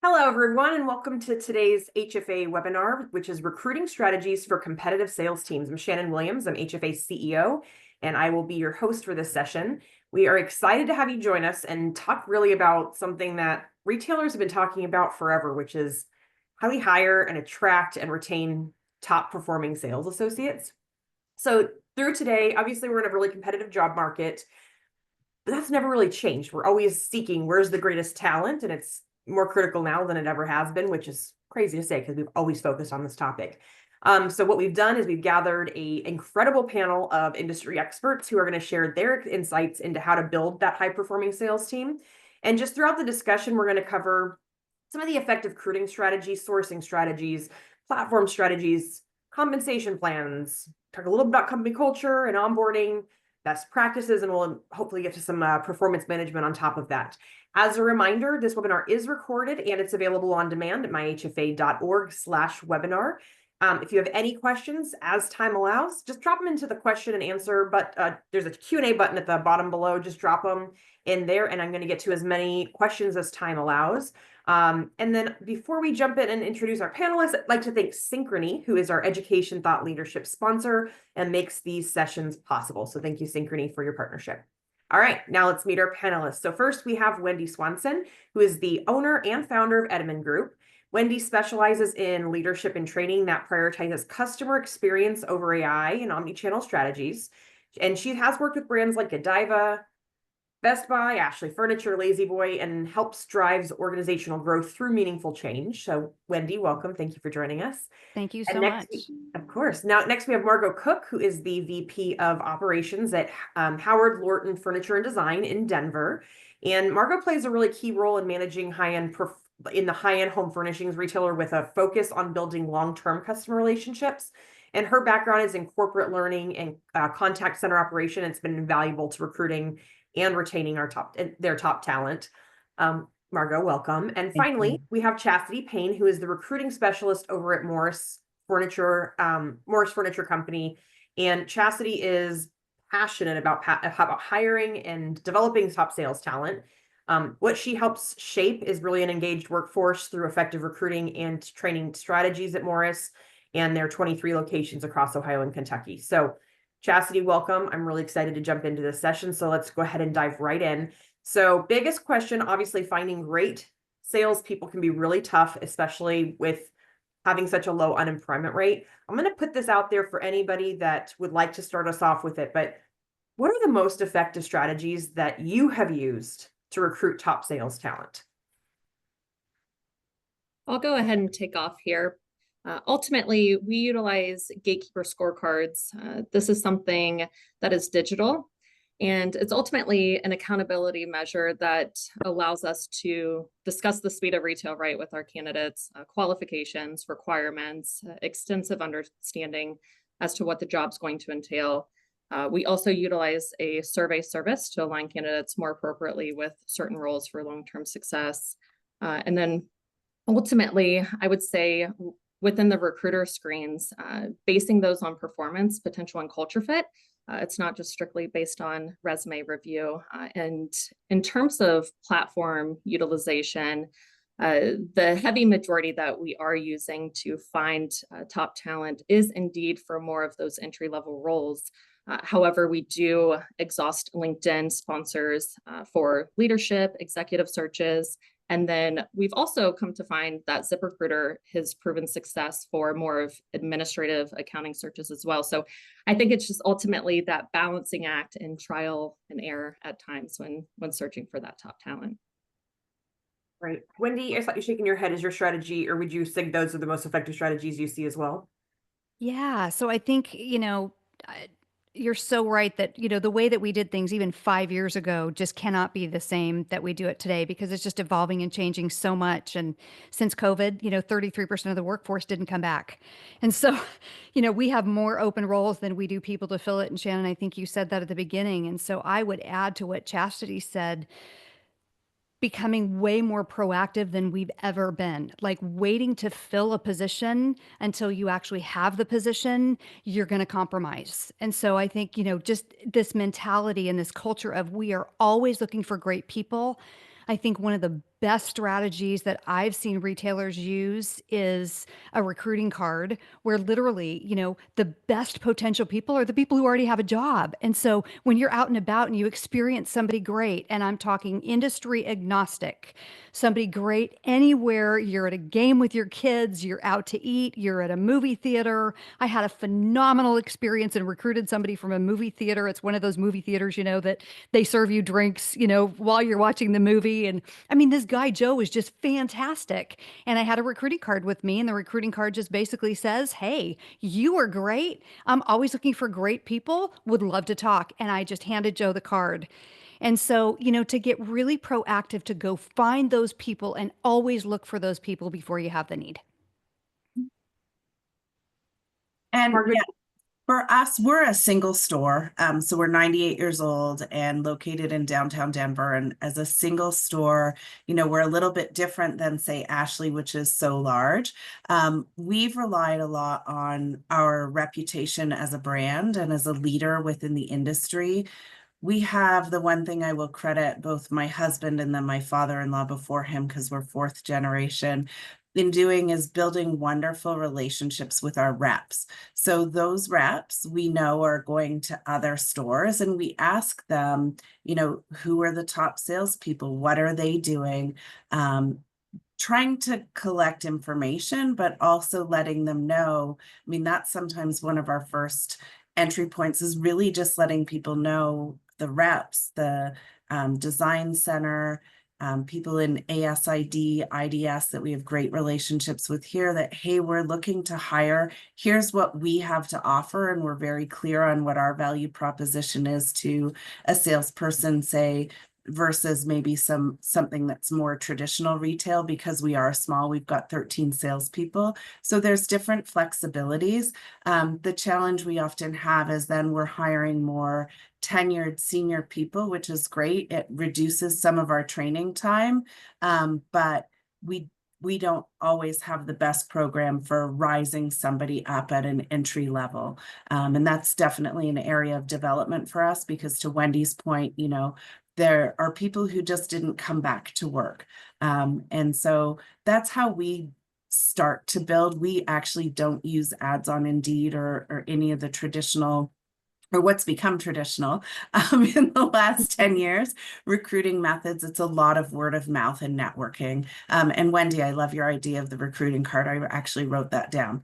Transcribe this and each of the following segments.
Hello, everyone, and welcome to today's HFA webinar, which is Recruiting Strategies for Competitive Sales Teams. I'm Shannon Williams, I'm HFA's CEO, and I will be your host for this session. We are excited to have you join us and talk really about something that retailers have been talking about forever, which is how we hire and attract and retain top performing sales associates. So through today, obviously, we're in a really competitive job market, but that's never really changed. We're always seeking where's the greatest talent, and it's more critical now than it ever has been, which is crazy to say because we've always focused on this topic. So what we've done is we've gathered an incredible panel of industry experts who are going to share their insights into how to build that high-performing sales team. And just throughout the discussion, we're going to cover some of the effective recruiting strategies, sourcing strategies, platform strategies, compensation plans, talk a little bit about company culture and onboarding, best practices, and we'll hopefully get to some performance management on top of that. As a reminder, this webinar is recorded and it's available on demand at myhfa.org/webinar. If you have any questions as time allows, just drop them into the question and answer, but there's a Q&A button at the bottom below. Just drop them in there and I'm going to get to as many questions as time allows. And then before we jump in and introduce our panelists, I'd like to thank Synchrony, who is our education thought leadership sponsor and makes these sessions possible. So thank you, Synchrony, for your partnership. All right, now let's meet our panelists. So first we have Wendy Swanson, who is the owner and founder of Etymon Group. Wendy specializes in leadership and training that prioritizes customer experience over AI and omnichannel strategies. And she has worked with brands like Godiva, Best Buy, Ashley Furniture, Lazy Boy, and helps drives organizational growth through meaningful change. So Wendy, welcome. Thank you for joining us. Thank you And so much. of course. Next we have Margot Cook, who is the VP of Operations at Howard Lorton Furniture and Design in Denver. And Margot plays a really key role in managing in the high-end home furnishings retailer with a focus on building long-term customer relationships. And her background is in corporate learning and contact center operation. It's been invaluable to recruiting and retaining their top talent. Margot, welcome. And finally, we have Chastity Payne, who is the recruiting specialist over at Morris Furniture Company. And Chastity is passionate about hiring and developing top sales talent. What she helps shape is really an engaged workforce through effective recruiting and training strategies at Morris and their 23 locations across Ohio and Kentucky. So Chastity, welcome. I'm really excited to jump into this session. So let's go ahead and dive right in. So biggest question, obviously finding great salespeople can be really tough, especially with having such a low unemployment rate. I'm going to put this out there for anybody that would like to start us off with it, but what are the most effective strategies that you have used to recruit top sales talent? I'll go ahead and take off here. Ultimately, we utilize gatekeeper scorecards. This is something that is digital, and it's ultimately an accountability measure that allows us to discuss the speed of retail right with our candidates, qualifications, requirements, extensive understanding as to what the job's going to entail. We also utilize a survey service to align candidates more appropriately with certain roles for long-term success. And then ultimately, I would say within the recruiter screens, basing those on performance, potential, and culture fit. It's not just strictly based on resume review. And in terms of platform utilization, the heavy majority that we are using to find top talent is indeed for more of those entry-level roles. However, we do exhaust LinkedIn sponsors for leadership, executive searches. And then we've also come to find that ZipRecruiter has proven success for more of administrative accounting searches as well. So I think it's just ultimately that balancing act and trial and error at times when searching for that top talent. Right. Wendy, I thought you shaking your head. Is your strategy, or would you think those are the most effective strategies you see as well? Yeah. So I think, you're so right that, the way that we did things even 5 years ago just cannot be the same that we do it today because it's just evolving and changing so much. And since COVID, 33% of the workforce didn't come back. And so, we have more open roles than we do people to fill it. And Shannon, I think you said that at the beginning. And so I would add to what Chastity said, becoming way more proactive than we've ever been. Like waiting to fill a position until you actually have the position, you're going to compromise. And so I think, just this mentality and this culture of we are always looking for great people. I think one of the best strategies that I've seen retailers use is a recruiting card where literally, the best potential people are the people who already have a job. And so when you're out and about and you experience somebody great, and I'm talking industry agnostic, somebody great anywhere, you're at a game with your kids, you're out to eat, you're at a movie theater. I had a phenomenal experience and recruited somebody from a movie theater. It's one of those movie theaters, that they serve you drinks, while you're watching the movie. And I mean, this guy, Joe, was just fantastic. And I had a recruiting card with me, and the recruiting card just basically says, hey, you are great. I'm always looking for great people, would love to talk. And I just handed Joe the card. And so, to get really proactive, to go find those people and always look for those people before you have the need. And Margaret? yeah, for us, we're a single store. So we're 98 years old and located in downtown Denver. And as a single store, we're a little bit different than, say, Ashley, which is so large. We've relied a lot on our reputation as a brand and as a leader within the industry. We have the one thing I will credit both my husband and then my father-in-law before him, because we're fourth generation, in doing is building wonderful relationships with our reps. So those reps we know are going to other stores, and we ask them, who are the top salespeople? What are they doing? Trying to collect information, but also letting them know. I mean, that's sometimes one of our first entry points, is really just letting people know, the reps, the design center, people in ASID, IDS that we have great relationships with here, that, hey, we're looking to hire. Here's what we have to offer. And we're very clear on what our value proposition is to a salesperson, say, versus maybe something that's more traditional retail. Because we are small, we've got 13 salespeople. So there's different flexibilities. The challenge we often have is then we're hiring more tenured senior people, which is great. It reduces some of our training time, but we don't always have the best program for rising somebody up at an entry level. And that's definitely an area of development for us, because to Wendy's point, there are people who just didn't come back to work. And so that's how we start to build. We actually don't use ads on Indeed or any of the traditional, or what's become traditional in the last 10 years, recruiting methods. It's a lot of word of mouth and networking. And Wendy, I love your idea of the recruiting card. I actually wrote that down.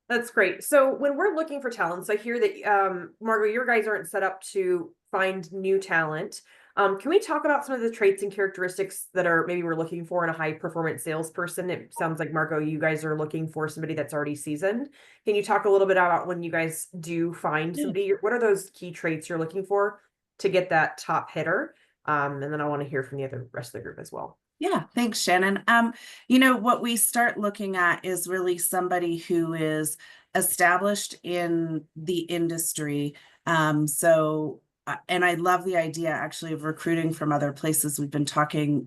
That's great. So when we're looking for talent, so I hear that, Margot, your guys aren't set up to find new talent. Can we talk about some of the traits and characteristics that maybe we're looking for in a high performance salesperson? It sounds like, Margot, you guys are looking for somebody that's already seasoned. Can you talk a little bit about when you guys do find somebody, what are those key traits you're looking for to get that top hitter? And then I want to hear from the rest of the group as well. Yeah, thanks, Shannon. What we start looking at is really somebody who is established in the industry. And I love the idea actually of recruiting from other places. We've been talking,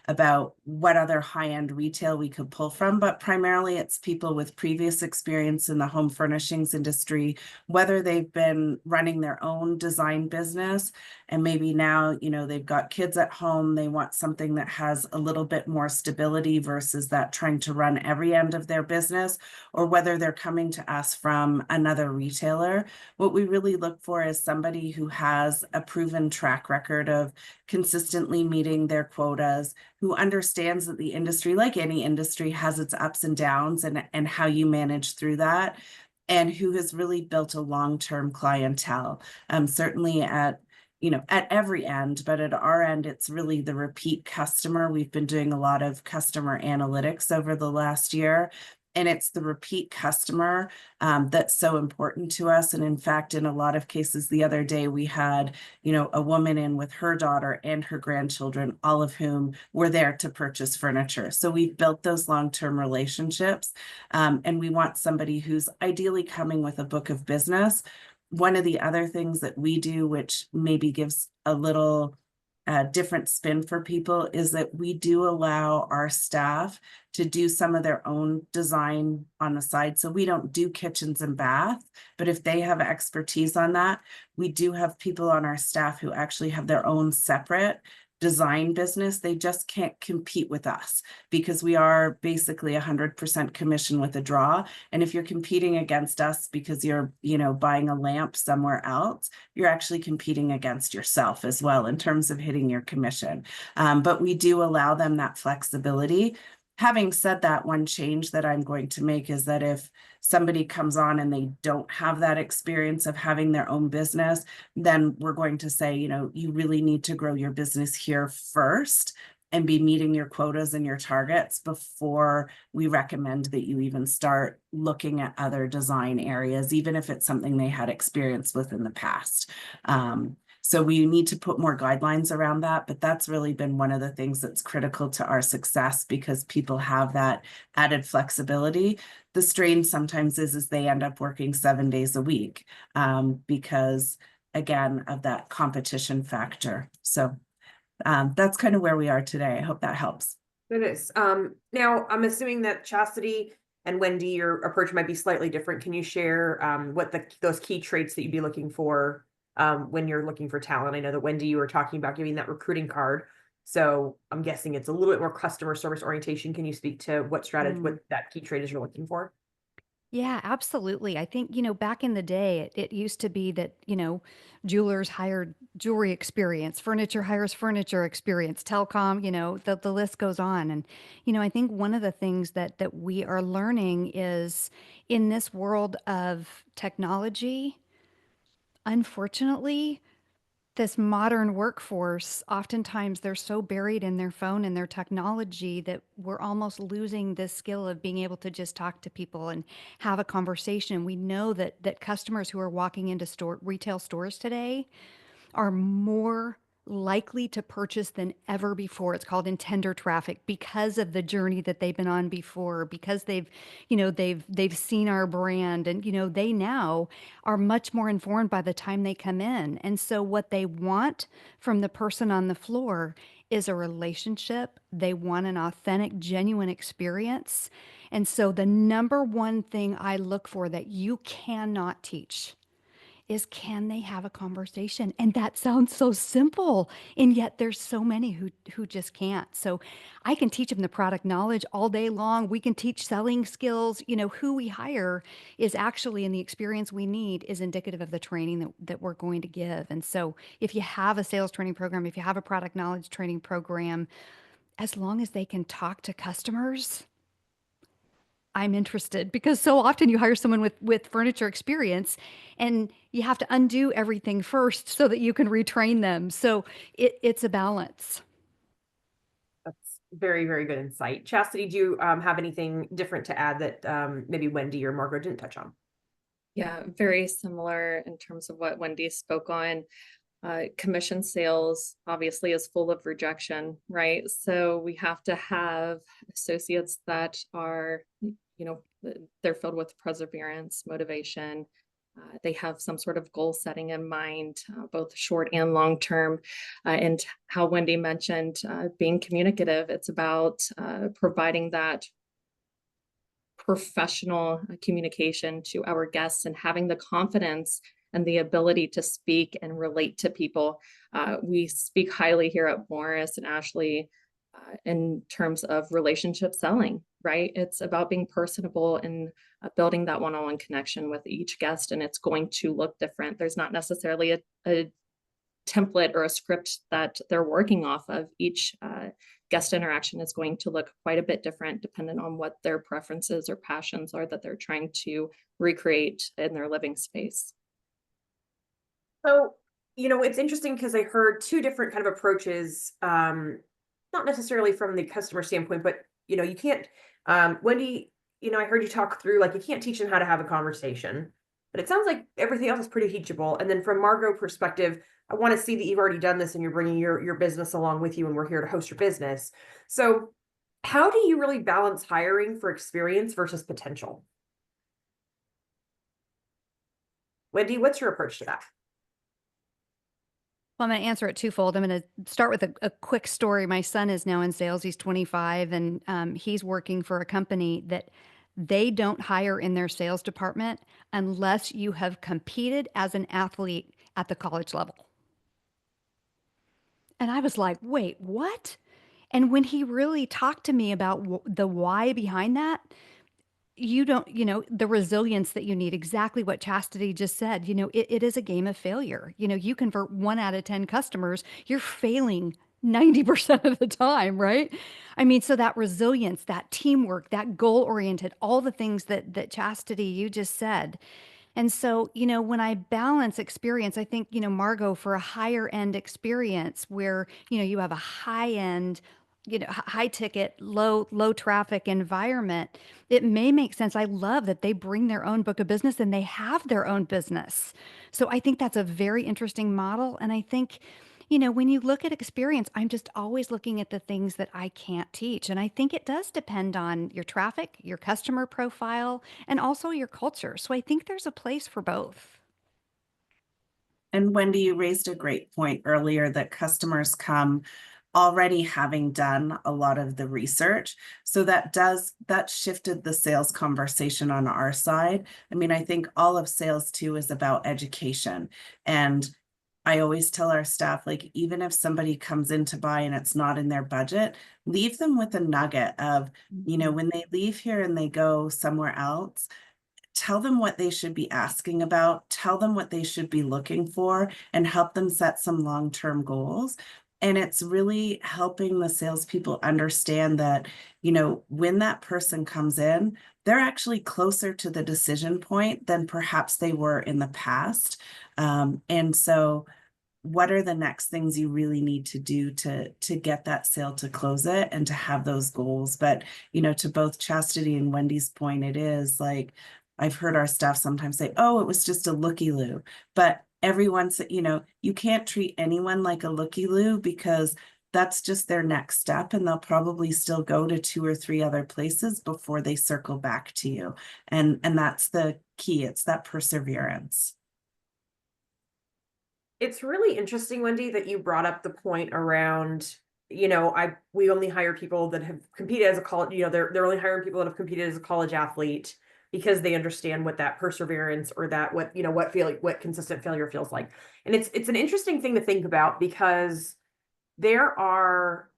about what other high-end retail we could pull from, but primarily it's people with previous experience in the home furnishings industry, whether they've been running their own design business and maybe now, they've got kids at home, they want something that has a little bit more stability versus that trying to run every end of their business, or whether they're coming to us from another retailer. What we really look for is somebody who has a proven track record of consistently meeting their quotas, who understands that the industry, like any industry, has its ups and downs and how you manage through that, and who has really built a long-term clientele. Certainly at every end, but at our end, it's really the repeat customer. We've been doing a lot of customer analytics over the last year, and it's the repeat customer that's so important to us. And in fact, in a lot of cases, the other day we had, a woman in with her daughter and her grandchildren, all of whom were there to purchase furniture. So we've built those long-term relationships, and we want somebody who's ideally coming with a book of business. One of the other things that we do, which maybe gives a little different spin for people is that we do allow our staff to do some of their own design on the side. So we don't do kitchens and bath, but if they have expertise on that, we do have people on our staff who actually have their own separate design business. They just can't compete with us because we are basically 100% commission with a draw. And if you're competing against us because you're, buying a lamp somewhere else, you're actually competing against yourself as well in terms of hitting your commission. But we do allow them that flexibility. Having said that, one change that I'm going to make is that if somebody comes on and they don't have that experience of having their own business, then we're going to say, you really need to grow your business here first and be meeting your quotas and your targets before we recommend that you even start looking at other design areas, even if it's something they had experience with in the past. So we need to put more guidelines around that, but that's really been one of the things that's critical to our success because people have that added flexibility. The strain sometimes is they end up working 7 days a week because, again, of that competition factor. So that's kind of where we are today. I hope that helps. It is. Now, I'm assuming that Chastity and Wendy, your approach might be slightly different. Can you share what those key traits that you'd be looking for when you're looking for talent? I know that Wendy, you were talking about giving that recruiting card. So I'm guessing it's a little bit more customer service orientation. Can you speak to what strategy, what that key trait is you're looking for? Yeah, absolutely. I think, back in the day, it used to be that, jewelers hired jewelry experience, furniture hires furniture experience, telecom, the list goes on. And, I think one of the things that we are learning is in this world of technology, unfortunately, this modern workforce, oftentimes they're so buried in their phone and their technology that we're almost losing this skill of being able to just talk to people and have a conversation. We know that customers who are walking into retail stores today are more likely to purchase than ever before. It's called intender traffic because of the journey that they've been on before, because they've seen our brand and they now are much more informed by the time they come in. And so what they want from the person on the floor is a relationship. They want an authentic, genuine experience. And so the number one thing I look for that you cannot teach is can they have a conversation? And that sounds so simple. And yet there's so many who just can't. So I can teach them the product knowledge all day long. We can teach selling skills. Who we hire is actually, and the experience we need is indicative of the training that we're going to give. And so if you have a sales training program, if you have a product knowledge training program, as long as they can talk to customers, I'm interested, because so often you hire someone with furniture experience and you have to undo everything first so that you can retrain them. So it's a balance. That's very, very good insight. Chastity, do you have anything different to add that maybe Wendy or Margot didn't touch on? Yeah, very similar in terms of what Wendy spoke on. Commission sales obviously is full of rejection, right? So we have to have associates that are, they're filled with perseverance, motivation. They have some sort of goal setting in mind, both short and long term. And how Wendy mentioned being communicative, it's about providing that professional communication to our guests and having the confidence and the ability to speak and relate to people. We speak highly here at Morris and Ashley in terms of relationship selling, right? It's about being personable and building that one-on-one connection with each guest, and it's going to look different. There's not necessarily a template or a script that they're working off of. Each guest interaction is going to look quite a bit different depending on what their preferences or passions are that they're trying to recreate in their living space. So, it's interesting because I heard two different kind of approaches, not necessarily from the customer standpoint, but, you can't, Wendy, I heard you talk through, like, you can't teach them how to have a conversation, but it sounds like everything else is pretty teachable. And then from Margot perspective, I want to see that you've already done this and you're bringing your business along with you and we're here to host your business. So how do you really balance hiring for experience versus potential? Wendy, what's your approach to that? Well, I'm going to answer it twofold. I'm going to start with a quick story. My son is now in sales. He's 25, and he's working for a company that they don't hire in their sales department unless you have competed as an athlete at the college level. And I was like, wait, what? And when he really talked to me about the why behind that, you don't, the resilience that you need, exactly what Chastity just said, it is a game of failure. You convert 1 out of 10 customers, you're failing 90% of the time, right? I mean, so that resilience, that teamwork, that goal oriented, all the things that Chastity you just said. And so, when I balance experience, I think, Margot, for a higher end experience where, you have a high end, high ticket, low traffic environment, it may make sense. I love that they bring their own book of business and they have their own business. So I think that's a very interesting model. And I think, when you look at experience, I'm just always looking at the things that I can't teach. And I think it does depend on your traffic, your customer profile, and also your culture. So I think there's a place for both. And Wendy, you raised a great point earlier that customers come already having done a lot of the research. So that shifted the sales conversation on our side. I mean, I think all of sales too is about education. And I always tell our staff, like, even if somebody comes in to buy and it's not in their budget, leave them with a nugget of, when they leave here and they go somewhere else, tell them what they should be asking about, tell them what they should be looking for, and help them set some long-term goals. And it's really helping the salespeople understand that, when that person comes in, they're actually closer to the decision point than perhaps they were in the past. And so what are the next things you really need to do to get that sale to close it and to have those goals? But, to both Chastity and Wendy's point, it is like, I've heard our staff sometimes say, oh, it was just a looky-loo. But everyone's, you can't treat anyone like a looky-loo because that's just their next step. And they'll probably still go to 2 or 3 other places before they circle back to you. And that's the key. It's that perseverance. It's really interesting, Wendy, that you brought up the point around, we only hire people that have competed as a college, they're only hiring people that have competed as a college athlete because they understand what that perseverance or that what consistent failure feels like. And it's an interesting thing to think about because there are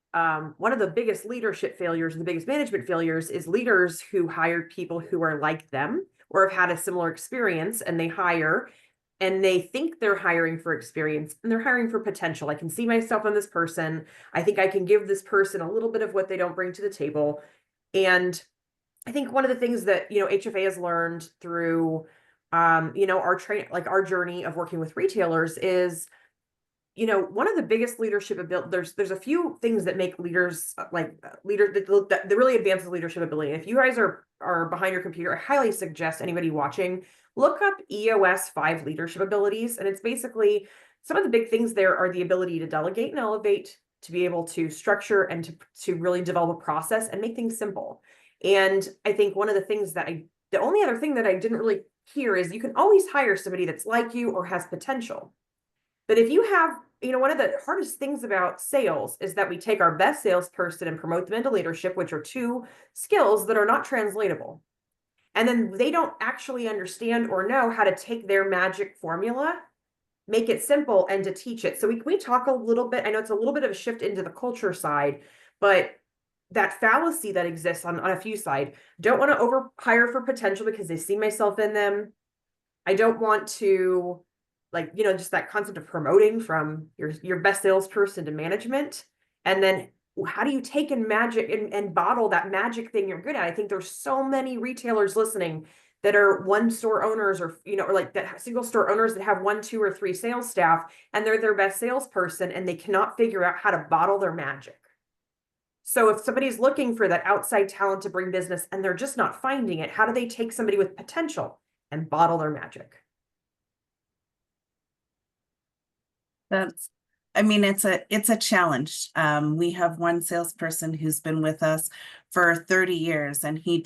one of the biggest leadership failures and the biggest management failures is leaders who hire people who are like them or have had a similar experience, and they hire and they think they're hiring for experience and they're hiring for potential. I can see myself in this person. I think I can give this person a little bit of what they don't bring to the table. And I think one of the things that, HFA has learned through, our journey of working with retailers is, one of the biggest leadership ability, there's a few things that make leaders that really advances leadership ability. And if you guys are behind your computer, I highly suggest anybody watching, look up EOS 5 leadership abilities. And it's basically some of the big things there are the ability to delegate and elevate, to be able to structure and to really develop a process and make things simple. And I think one of the things the only other thing that I didn't really hear is you can always hire somebody that's like you or has potential. But if you have, one of the hardest things about sales is that we take our best salesperson and promote them into leadership, which are 2 skills that are not translatable. And then they don't actually understand or know how to take their magic formula, make it simple, and to teach it. So we talk a little bit, I know it's a little bit of a shift into the culture side, but that fallacy that exists on a few side, don't want to over hire for potential because they see myself in them. I don't want to just that concept of promoting from your best salesperson to management. And then how do you take and magic and bottle that magic thing you're good at? I think there's so many retailers listening that are one store owners or like that single store owners that have 1, 2, or 3 sales staff, and they're their best salesperson and they cannot figure out how to bottle their magic. So if somebody's looking for that outside talent to bring business and they're just not finding it, how do they take somebody with potential and bottle their magic? It's a challenge. We have one salesperson who's been with us for 30 years, and he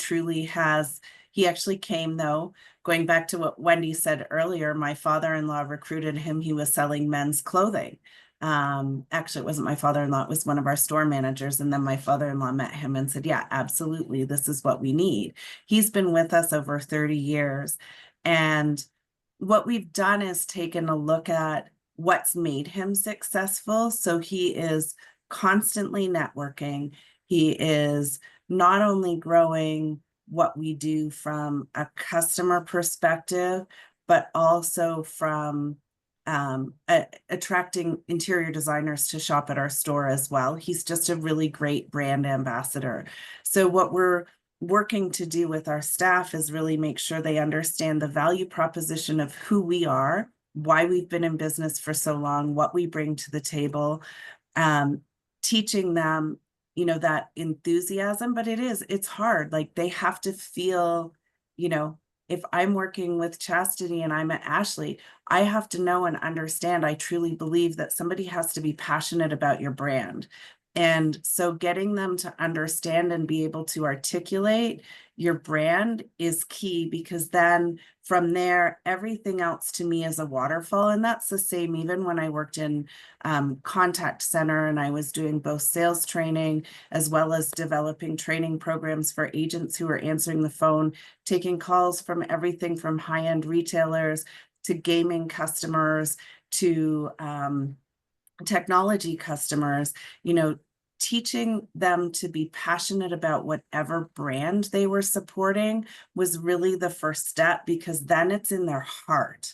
actually came, though, going back to what Wendy said earlier, my father-in-law recruited him. He was selling men's clothing. Actually, it wasn't my father-in-law, it was one of our store managers. And then my father-in-law met him and said, yeah, absolutely, this is what we need. He's been with us over 30 years. And what we've done is taken a look at what's made him successful. So he is constantly networking. He is not only growing what we do from a customer perspective, but also from attracting interior designers to shop at our store as well. He's just a really great brand ambassador. So what we're working to do with our staff is really make sure they understand the value proposition of who we are, why we've been in business for so long, what we bring to the table, teaching them, you know, that enthusiasm. But it's hard. Like, they have to feel, you know, if I'm working with Chastity and I'm at Ashley, I have to know and understand, I truly believe that somebody has to be passionate about your brand. And so getting them to understand and be able to articulate your brand is key, because then from there, everything else to me is a waterfall. And that's the same even when I worked in contact center, and I was doing both sales training as well as developing training programs for agents who are answering the phone, taking calls from everything from high-end retailers to gaming customers to technology customers, you know, teaching them to be passionate about whatever brand they were supporting was really the first step, because then it's in their heart.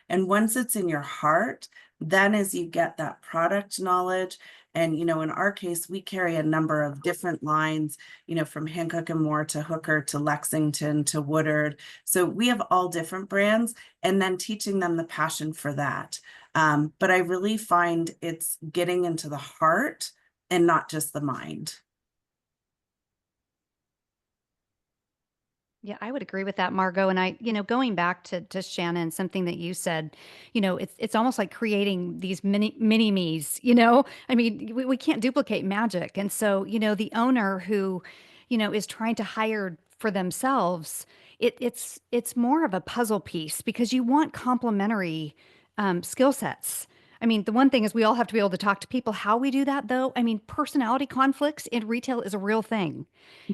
And once it's in your heart, then as you get that product knowledge, and, you know, in our case, we carry a number of different lines, you know, from Hancock and Moore to Hooker to Lexington to Woodard. So we have all different brands, and then teaching them the passion for that. But I really find it's getting into the heart and not just the mind. Yeah, I would agree with that, Margot. And I, going back to Shannon, something that you said, it's almost like creating these mini me's, I mean, we can't duplicate magic. And so, the owner who, is trying to hire for themselves, it's more of a puzzle piece, because you want complementary skill sets. I mean, the one thing is we all have to be able to talk to people. How we do that, though, I mean, personality conflicts in retail is a real thing.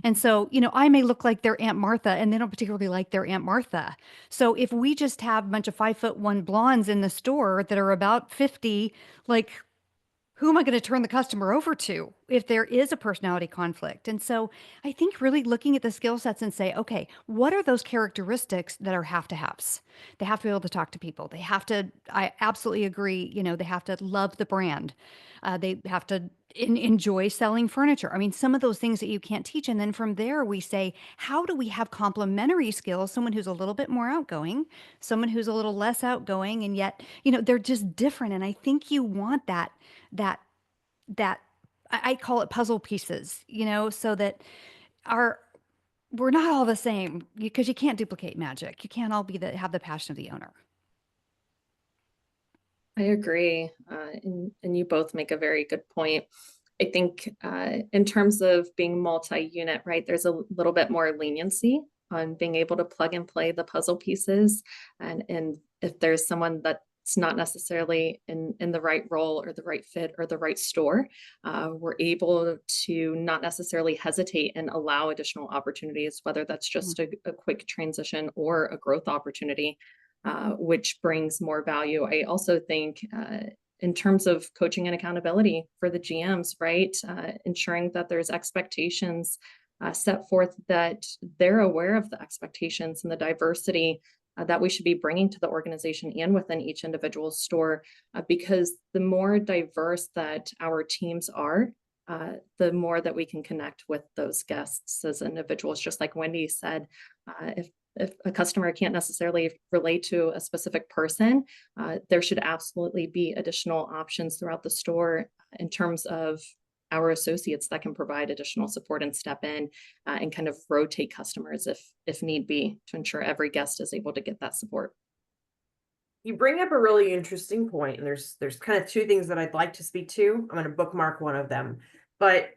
And so, I may look like their Aunt Martha and they don't particularly like their Aunt Martha. So if we just have a bunch of 5'1" blondes in the store that are about 50, like, who am I going to turn the customer over to if there is a personality conflict? And so I think really looking at the skill sets and say, okay, what are those characteristics that are have to haves? They have to be able to talk to people. They have to, I absolutely agree, they have to love the brand. They have to enjoy selling furniture. I mean, some of those things that you can't teach. And then from there, we say, how do we have complementary skills? Someone who's a little bit more outgoing, someone who's a little less outgoing, and yet, they're just different. And I think you want that that I call it puzzle pieces, so that our we're not all the same, because you can't duplicate magic. You can't all have the passion of the owner. I agree. And you both make a very good point. I think in terms of being multi-unit, right, there's a little bit more leniency on being able to plug and play the puzzle pieces. And if there's someone that's not necessarily in the right role or the right fit or the right store, we're able to not necessarily hesitate and allow additional opportunities, whether that's just a quick transition or a growth opportunity, which brings more value. I also think in terms of coaching and accountability for the GMs, right? Ensuring that there's expectations set forth, that they're aware of the expectations and the diversity that we should be bringing to the organization and within each individual store, because the more diverse that our teams are, the more that we can connect with those guests as individuals. Just like Wendy said, if a customer can't necessarily relate to a specific person, there should absolutely be additional options throughout the store in terms of our associates that can provide additional support and step in and kind of rotate customers if need be, to ensure every guest is able to get that support. You bring up a really interesting point, and there's kind of two things that I'd like to speak to. I'm going to bookmark one of them, but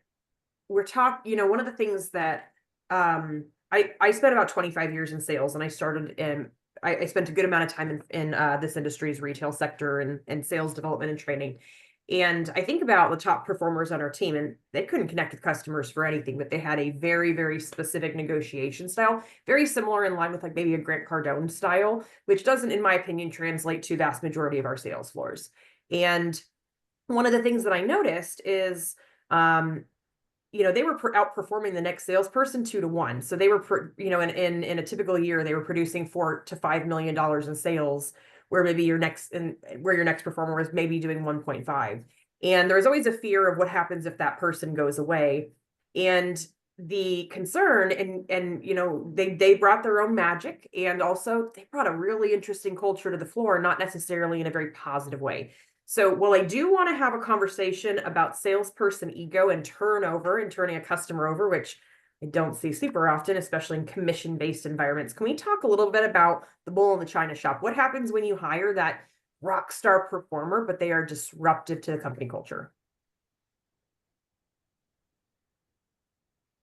we're one of the things that I spent about 25 years in sales, and I started in I spent a good amount of time in this industry's retail sector and sales development and training. And I think about the top performers on our team, and they couldn't connect with customers for anything, but they had a very, very specific negotiation style, very similar in line with like maybe a Grant Cardone style, which doesn't, in my opinion, translate to vast majority of our sales floors. And one of the things that I noticed is, they were outperforming the next salesperson 2 to 1. So they were, in a typical year, they were producing $4 to $5 million in sales, where maybe your next performer was maybe doing 1.5. And there's always a fear of what happens if that person goes away. And the concern, and they brought their own magic, and also they brought a really interesting culture to the floor, not necessarily in a very positive way. So while I do want to have a conversation about salesperson ego and turnover and turning a customer over, which I don't see super often, especially in commission-based environments, can we talk a little bit about the bull in the china shop? What happens when you hire that rock star performer, but they are disruptive to the company culture?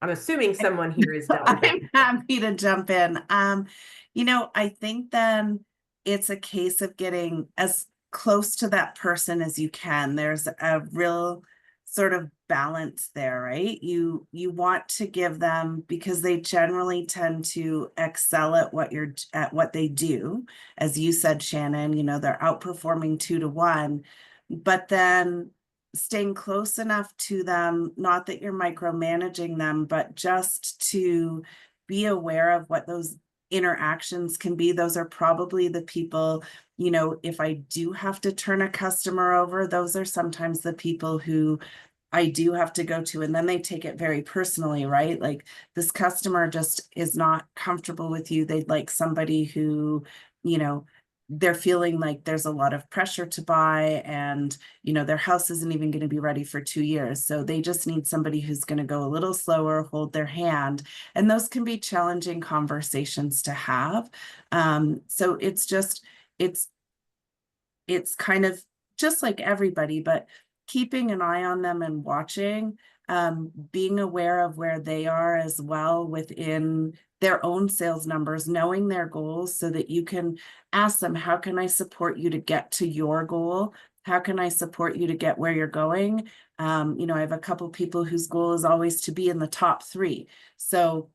I'm assuming someone here is done. I'm happy to jump in. I think then it's a case of getting as close to that person as you can. There's a real sort of balance there, right? You want to give them, because they generally tend to excel at what they do. As you said, Shannon, they're outperforming 2 to 1, but then staying close enough to them, not that you're micromanaging them, but just to be aware of what those interactions can be. Those are probably the people, if I do have to turn a customer over, those are sometimes the people who I do have to go to, and then they take it very personally, right? Like, this customer just is not comfortable with you. They'd like somebody who, they're feeling like there's a lot of pressure to buy, and their house isn't even going to be ready for 2 years, so they just need somebody who's going to go a little slower, hold their hand. And those can be challenging conversations to have. So it's kind of just like everybody, but keeping an eye on them and watching, being aware of where they are as well within their own sales numbers, knowing their goals, so that you can ask them, how can I support you to get to your goal? How can I support you to get where you're going? I have a couple people whose goal is always to be in the top 3. So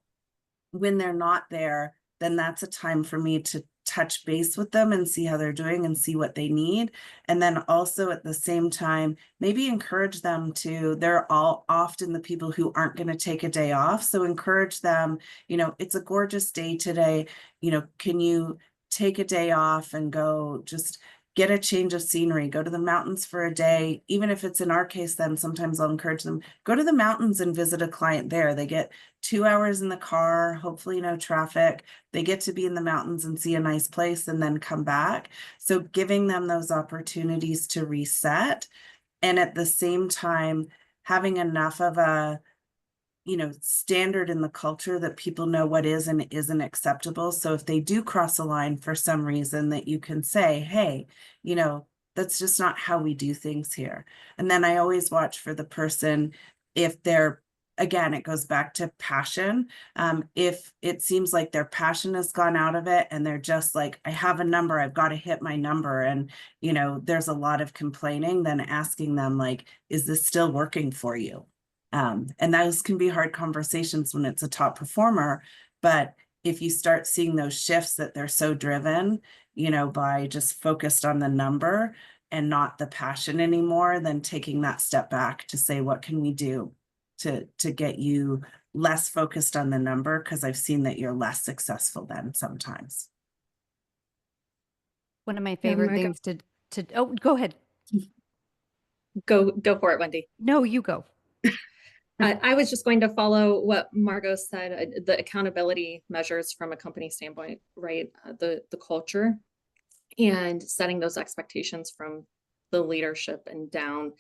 when they're not there, then that's a time for me to touch base with them and see how they're doing and see what they need. And then also at the same time, maybe encourage them they're all often the people who aren't going to take a day off. So encourage them, it's a gorgeous day today. Can you take a day off and go just get a change of scenery, go to the mountains for a day? Even if it's in our case, then sometimes I'll encourage them, go to the mountains and visit a client there. They get 2 hours in the car, hopefully no traffic. They get to be in the mountains and see a nice place and then come back. So giving them those opportunities to reset, and at the same time, having enough of a standard in the culture that people know what is and isn't acceptable. So if they do cross a line for some reason, that you can say, hey, that's just not how we do things here. And then I always watch for the person, if they're, again, it goes back to passion. If it seems like their passion has gone out of it and they're just like, I have a number, I've got to hit my number, and there's a lot of complaining, then asking them, like, is this still working for you? And those can be hard conversations when it's a top performer. But if you start seeing those shifts that they're so driven, by just focused on the number and not the passion anymore, then taking that step back to say, what can we do to get you less focused on the number? Because I've seen that you're less successful then sometimes. One of my favorite things oh, go ahead. Go for it, Wendy. No, you go. I was just going to follow what Margot said, the accountability measures from a company standpoint, right? The culture and setting those expectations from the leadership and down.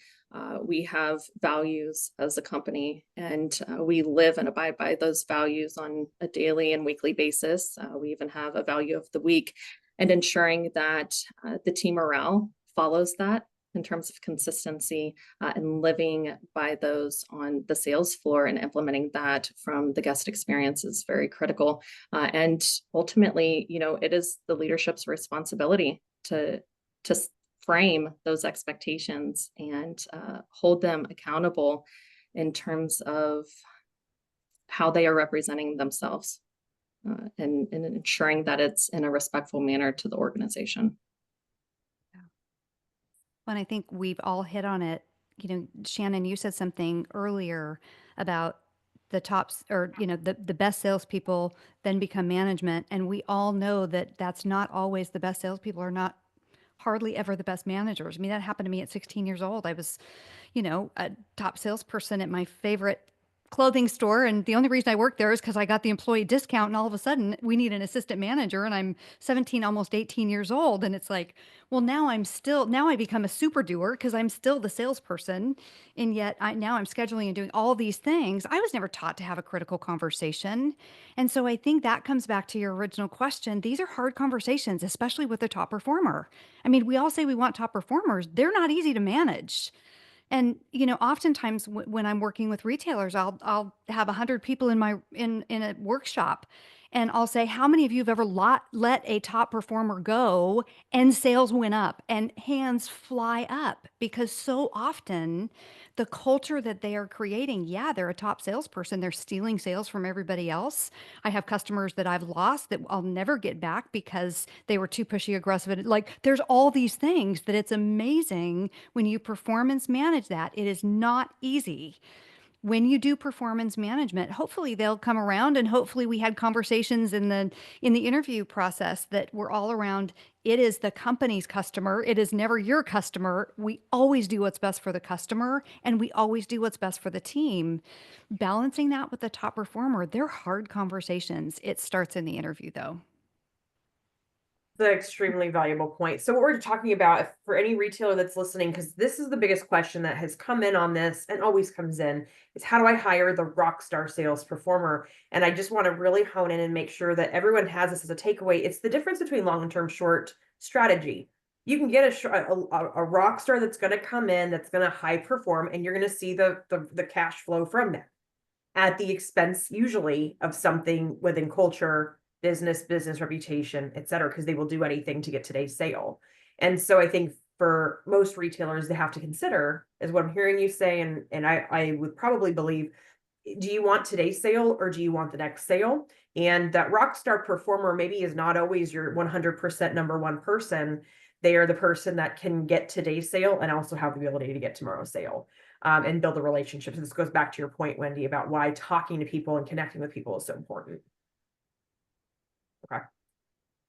We have values as a company, and we live and abide by those values on a daily and weekly basis. We even have a value of the week, and ensuring that the team morale follows that in terms of consistency, and living by those on the sales floor and implementing that from the guest experience is very critical. And ultimately, it is the leadership's responsibility to frame those expectations and hold them accountable in terms of how they are representing themselves, and ensuring that it's in a respectful manner to the organization. And I think we've all hit on it. You know, Shannon, you said something earlier about the tops, or, you know, the best salespeople then become management. And we all know that that's not always the best salespeople are not hardly ever the best managers. I mean, that happened to me at 16 years old. I was, you know, a top salesperson at my favorite clothing store. And the only reason I worked there is because I got the employee discount. And all of a sudden, we need an assistant manager. And I'm 17, almost 18 years old. And it's like, well, now I become a super doer because I'm still the salesperson. And yet now I'm scheduling and doing all these things. I was never taught to have a critical conversation. And so I think that comes back to your original question. These are hard conversations, especially with a top performer. I mean, we all say we want top performers. They're not easy to manage. And, you know, oftentimes when I'm working with retailers, I'll have 100 people in a workshop, and I'll say, how many of you have ever let a top performer go and sales went up and hands fly up? Because so often the culture that they are creating, yeah, they're a top salesperson. They're stealing sales from everybody else. I have customers that I've lost that I'll never get back because they were too pushy, aggressive. And like, there's all these things that it's amazing when you performance manage that. It is not easy. When you do performance management, hopefully they'll come around, and hopefully we had conversations in the interview process that were all around, it is the company's customer. It is never your customer. We always do what's best for the customer, and we always do what's best for the team. Balancing that with the top performer, they're hard conversations. It starts in the interview though. The extremely valuable point. So what we're talking about, if, for any retailer that's listening, because this is the biggest question that has come in on this and always comes in, is how do I hire the rock star sales performer? And I just want to really hone in and make sure that everyone has this as a takeaway. It's the difference between long-term short strategy. You can get a rock star that's going to come in, that's going to high perform, and you're going to see the cash flow from that at the expense usually of something within culture, business reputation, et cetera, because they will do anything to get today's sale. And so I think for most retailers, they have to consider, is what I'm hearing you say, and I would probably believe, do you want today's sale or do you want the next sale? And that rock star performer maybe is not always your 100% number one person. They are the person that can get today's sale and also have the ability to get tomorrow's sale, and build a relationship. So this goes back to your point, Wendy, about why talking to people and connecting with people is so important. Okay.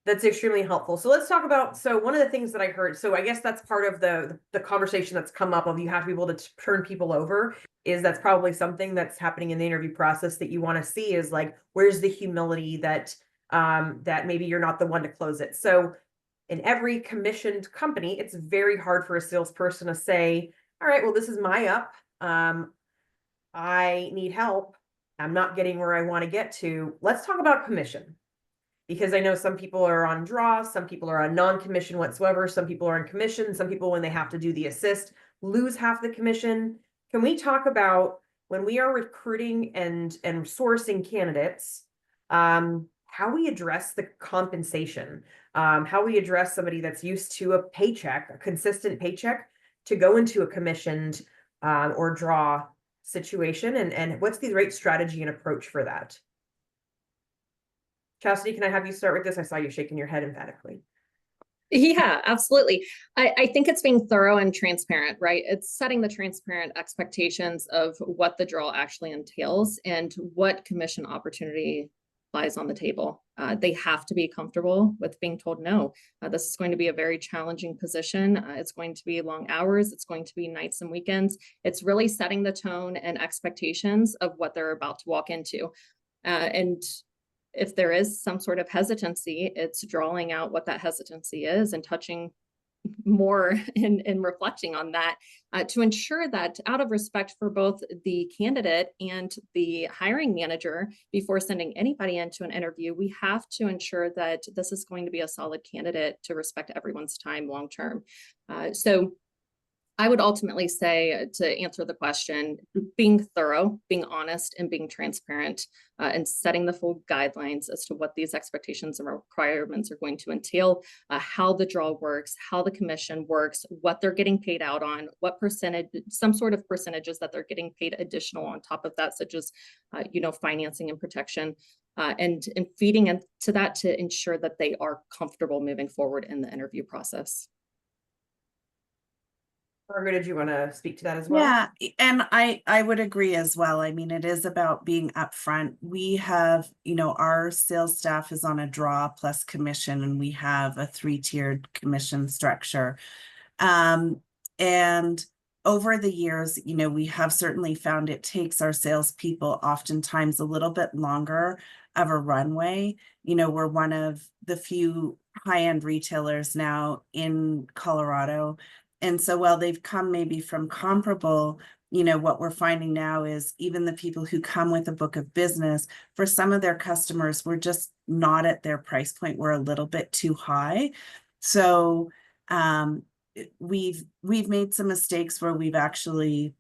That's extremely helpful. So let's talk about, so one of the things that I heard, so I guess that's part of the conversation that's come up of you have to be able to turn people over, is that's probably something that's happening in the interview process that you want to see is like, where's the humility that that maybe you're not the one to close it. So in every commissioned company, it's very hard for a salesperson to say, all right, well, this is my up. I need help. I'm not getting where I want to get to. Let's talk about commission. Because I know some people are on draw, some people are on non-commission whatsoever, some people are on commission, some people, when they have to do the assist, lose half the commission. Can we talk about when we are recruiting and sourcing candidates, how we address the compensation, how we address somebody that's used to a paycheck, a consistent paycheck, to go into a commissioned or draw situation, and what's the right strategy and approach for that? Chastity, can I have you start with this? I saw you shaking your head emphatically. Yeah, absolutely. I think it's being thorough and transparent, right? It's setting the transparent expectations of what the draw actually entails and what commission opportunity lies on the table. They have to be comfortable with being told no. This is going to be a very challenging position. It's going to be long hours. It's going to be nights and weekends. It's really setting the tone and expectations of what they're about to walk into. And if there is some sort of hesitancy, it's drawing out what that hesitancy is and touching more in reflecting on that, to ensure that, out of respect for both the candidate and the hiring manager, before sending anybody into an interview, we have to ensure that this is going to be a solid candidate to respect everyone's time long term. So I would ultimately say, to answer the question, being thorough, being honest, and being transparent, and setting the full guidelines as to what these expectations and requirements are going to entail, how the draw works, how the commission works, what they're getting paid out on, what percentage, some sort of percentages that they're getting paid additional on top of that, such as, financing and protection, and feeding into that to ensure that they are comfortable moving forward in the interview process. Margaret, did you want to speak to that as well? Yeah, and I would agree as well. I mean, it is about being upfront. We have, our sales staff is on a draw plus commission, and we have a 3-tiered commission structure. And over the years, we have certainly found it takes our salespeople oftentimes a little bit longer of a runway. We're one of the few high-end retailers now in Colorado. And so while they've come maybe from comparable, what we're finding now is even the people who come with a book of business, for some of their customers, we're just not at their price point. We're a little bit too high. So we've made some mistakes where we've actually,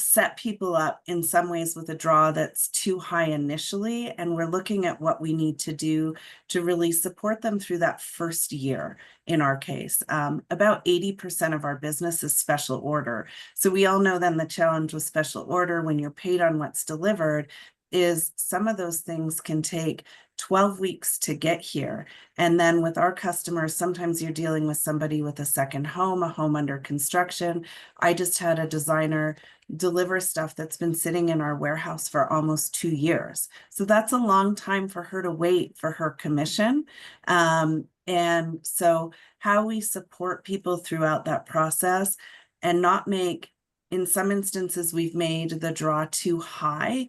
set people up in some ways with a draw that's too high initially, and we're looking at what we need to do to really support them through that first year. In our case, about 80% of our business is special order. So we all know then the challenge with special order when you're paid on what's delivered is some of those things can take 12 weeks to get here. And then with our customers, sometimes you're dealing with somebody with a second home, a home under construction. I just had a designer deliver stuff that's been sitting in our warehouse for almost 2 years. So that's a long time for her to wait for her commission. And so how we support people throughout that process and not make, in some instances, we've made the draw too high.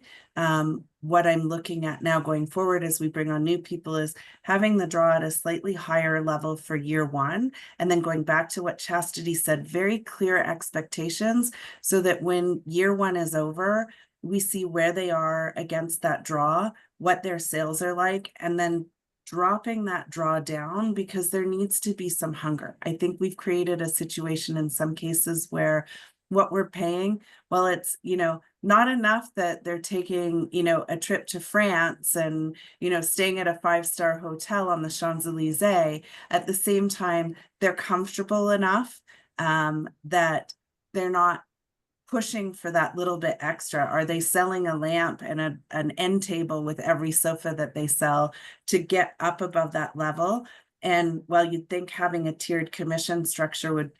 What I'm looking at now going forward as we bring on new people is having the draw at a slightly higher level for year one, and then going back to what Chastity said, very clear expectations so that when year one is over, we see where they are against that draw, what their sales are like, and then dropping that draw down because there needs to be some hunger. I think we've created a situation in some cases where what we're paying, well, it's, not enough that they're taking, a trip to France and, staying at a 5-star hotel on the Champs-Elysees. At the same time, they're comfortable enough that they're not pushing for that little bit extra. Are they selling a lamp and an end table with every sofa that they sell to get up above that level? And while you'd think having a tiered commission structure would,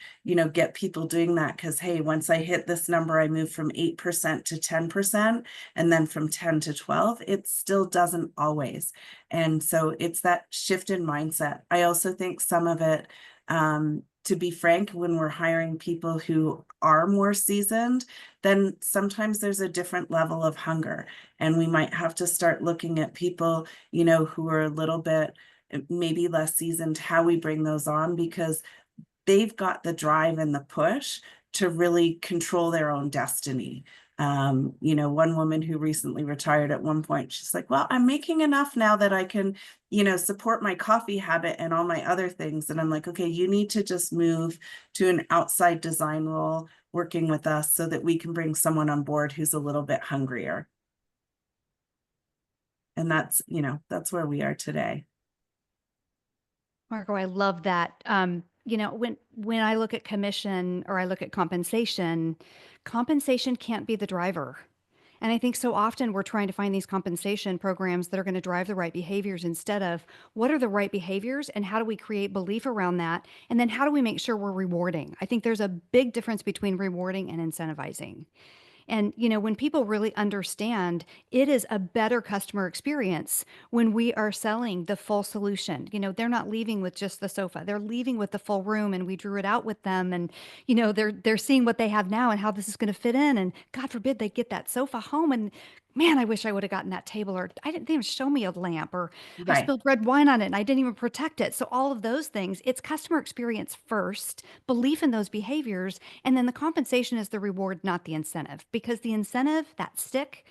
get people doing that, because, hey, once I hit this number, I move from 8% to 10%, and then from 10 to 12, it still doesn't always. And so it's that shift in mindset. I also think some of it, to be frank, when we're hiring people who are more seasoned, then sometimes there's a different level of hunger. And we might have to start looking at people, who are a little bit maybe less seasoned, how we bring those on, because they've got the drive and the push to really control their own destiny. One woman who recently retired at one point, she's like, well, I'm making enough now that I can, support my coffee habit and all my other things. And I'm like, okay, you need to just move to an outside design role working with us so that we can bring someone on board who's a little bit hungrier. And that's where we are today. Marco, I love that. When I look at commission or I look at compensation can't be the driver. And I think so often we're trying to find these compensation programs that are going to drive the right behaviors instead of what are the right behaviors and how do we create belief around that? And then how do we make sure we're rewarding? I think there's a big difference between rewarding and incentivizing. And, when people really understand, it is a better customer experience when we are selling the full solution. They're not leaving with just the sofa. They're leaving with the full room, and we drew it out with them. And, they're seeing what they have now and how this is going to fit in. And God forbid they get that sofa home and man, I wish I would have gotten that table, or I didn't even show me a lamp, or I Right. spilled red wine on it and I didn't even protect it. So all of those things, it's customer experience first, belief in those behaviors, and then the compensation is the reward, not the incentive, because the incentive, that stick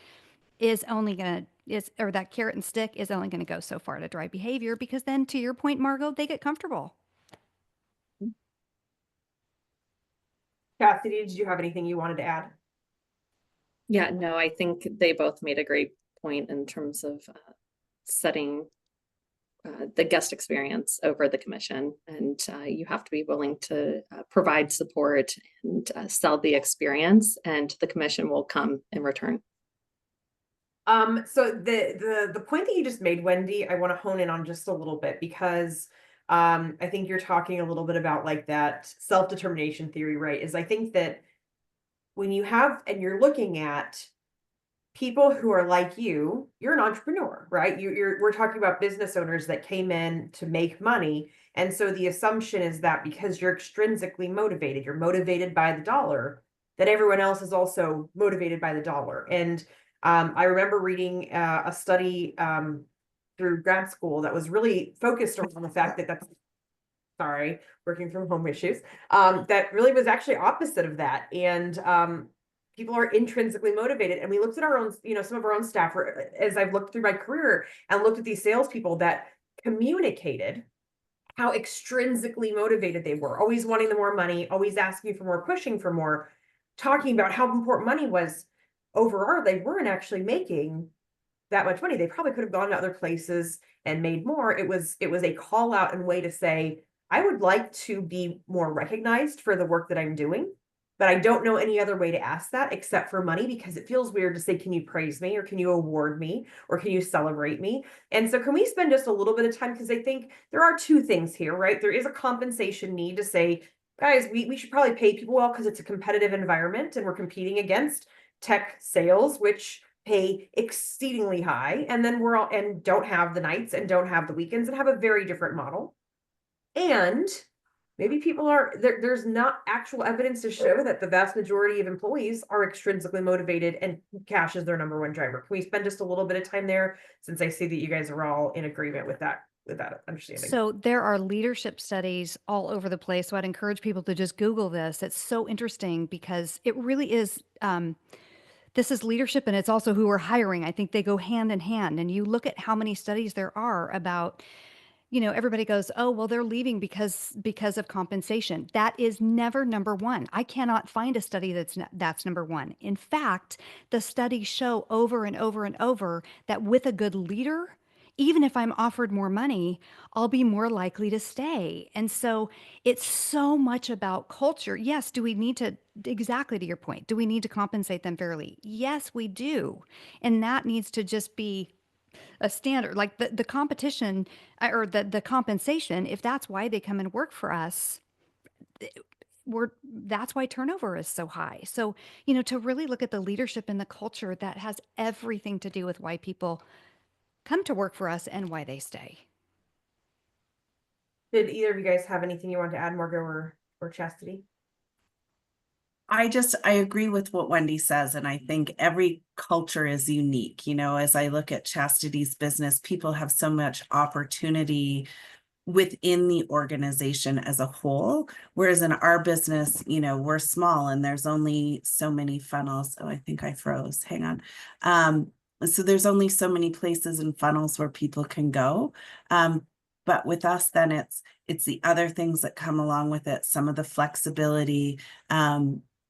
is only going to, or that carrot and stick is only going to go so far to drive behavior, because then to your point, Margot, they get comfortable. Cassidy, did you have anything you wanted to add? Yeah, no, I think they both made a great point in terms of setting the guest experience over the commission, and you have to be willing to provide support and sell the experience, and the commission will come in return. So the point that you just made, Wendy, I want to hone in on just a little bit, because I think you're talking a little bit about like that self-determination theory, right? Is I think that when you have, and you're looking at people who are like you're an entrepreneur, right? We're talking about business owners that came in to make money. And so the assumption is that because you're extrinsically motivated, you're motivated by the dollar, that everyone else is also motivated by the dollar. And I remember reading a study through grad school that was really focused on the fact that sorry, working from home issues, that really was actually opposite of that. And people are intrinsically motivated. And we looked at our own, some of our own staff, as I've looked through my career and looked at these salespeople that communicated how extrinsically motivated they were, always wanting the more money, always asking for more, pushing for more, talking about how important money was. Overall, they weren't actually making that much money. They probably could have gone to other places and made more. It was a call out and way to say, I would like to be more recognized for the work that I'm doing, but I don't know any other way to ask that except for money, because it feels weird to say, can you praise me, or can you award me, or can you celebrate me? And so can we spend just a little bit of time, because I think there are two things here, right? There is a compensation need to say, guys, we should probably pay people well because it's a competitive environment and we're competing against tech sales, which pay exceedingly high, and then and don't have the nights and don't have the weekends and have a very different model. And maybe people are there's not actual evidence to show that the vast majority of employees are extrinsically motivated and cash is their number one driver. Can we spend just a little bit of time there, since I see that you guys are all in agreement with that understanding? So there are leadership studies all over the place. So I'd encourage people to just Google this. It's so interesting because it really is. This is leadership, and it's also who we're hiring. I think they go hand in hand. And you look at how many studies there are about, everybody goes, oh, well, they're leaving because of compensation. That is never number one. I cannot find a study that's number one. In fact, the studies show over and over and over that with a good leader, even if I'm offered more money, I'll be more likely to stay. And so it's so much about culture. Yes, do we need to, exactly to your point, do we need to compensate them fairly? Yes, we do. And that needs to just be a standard. Like the competition or the compensation, if that's why they come and work for us, that's why turnover is so high. So, to really look at the leadership and the culture, that has everything to do with why people come to work for us and why they stay. Did either of you guys have anything you want to add, Margo or Chastity? I agree with what Wendy says, and I think every culture is unique. As I look at Chastity's business, people have so much opportunity within the organization as a whole, whereas in our business, we're small and there's only so many funnels. Oh, I think I froze. Hang on. So there's only so many places and funnels where people can go. But with us, then it's the other things that come along with it. Some of the flexibility,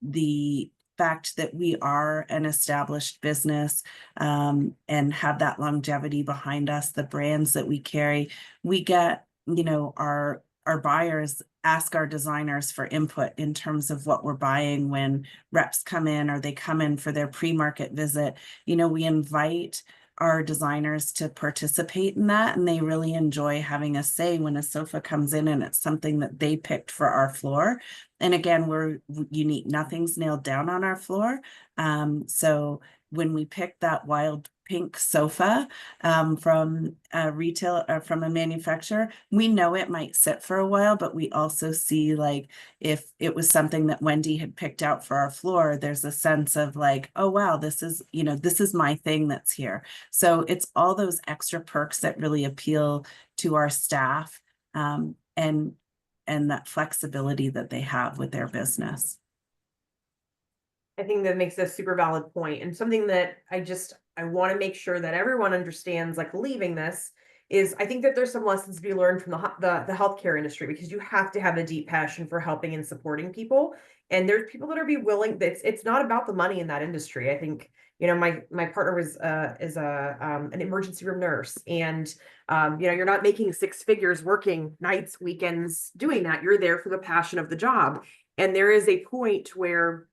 the fact that we are an established business and have that longevity behind us, the brands that we carry, we get, our buyers ask our designers for input in terms of what we're buying when reps come in or they come in for their pre-market visit. We invite our designers to participate in that, and they really enjoy having a say when a sofa comes in and it's something that they picked for our floor. And again, we're unique. Nothing's nailed down on our floor. So when we pick that wild pink sofa from a retail or from a manufacturer, we know it might sit for a while, but we also see, like, if it was something that Wendy had picked out for our floor, there's a sense of like, oh wow, this is my thing that's here. So it's all those extra perks that really appeal to our staff, and that flexibility that they have with their business. I think that makes a super valid point, and something that I want to make sure that everyone understands, like, leaving this is I think that there's some lessons to be learned from the healthcare industry, because you have to have a deep passion for helping and supporting people. And there's people that are be willing, it's not about the money in that industry. I think, you know, my partner was is an emergency room nurse, and you know, you're not making six figures working nights, weekends, doing that. You're there for the passion of the job. And there is a point where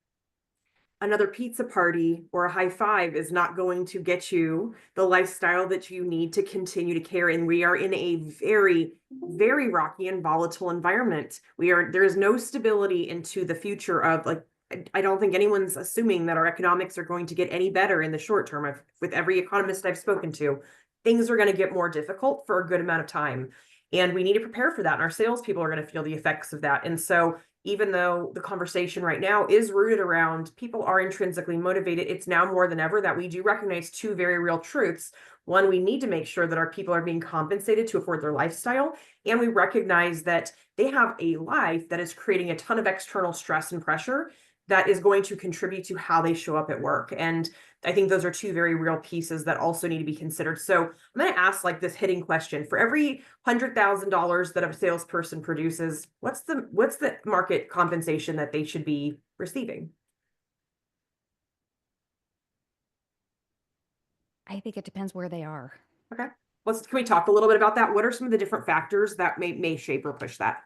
another pizza party or a high five is not going to get you the lifestyle that you need to continue to care. And we are in a very, very rocky and volatile environment. There is no stability into the future of, like, I don't think anyone's assuming that our economics are going to get any better in the short term. With every economist I've spoken to, things are going to get more difficult for a good amount of time. And we need to prepare for that. And our salespeople are going to feel the effects of that. And so even though the conversation right now is rooted around people are intrinsically motivated, it's now more than ever that we do recognize two very real truths. One, we need to make sure that our people are being compensated to afford their lifestyle. And we recognize that they have a life that is creating a ton of external stress and pressure that is going to contribute to how they show up at work. And I think those are two very real pieces that also need to be considered. So I'm going to ask like this hitting question: for every $100,000 that a salesperson produces, what's the market compensation that they should be receiving? I think it depends where they are. Okay. Can we talk a little bit about that? What are some of the different factors that may shape or push that?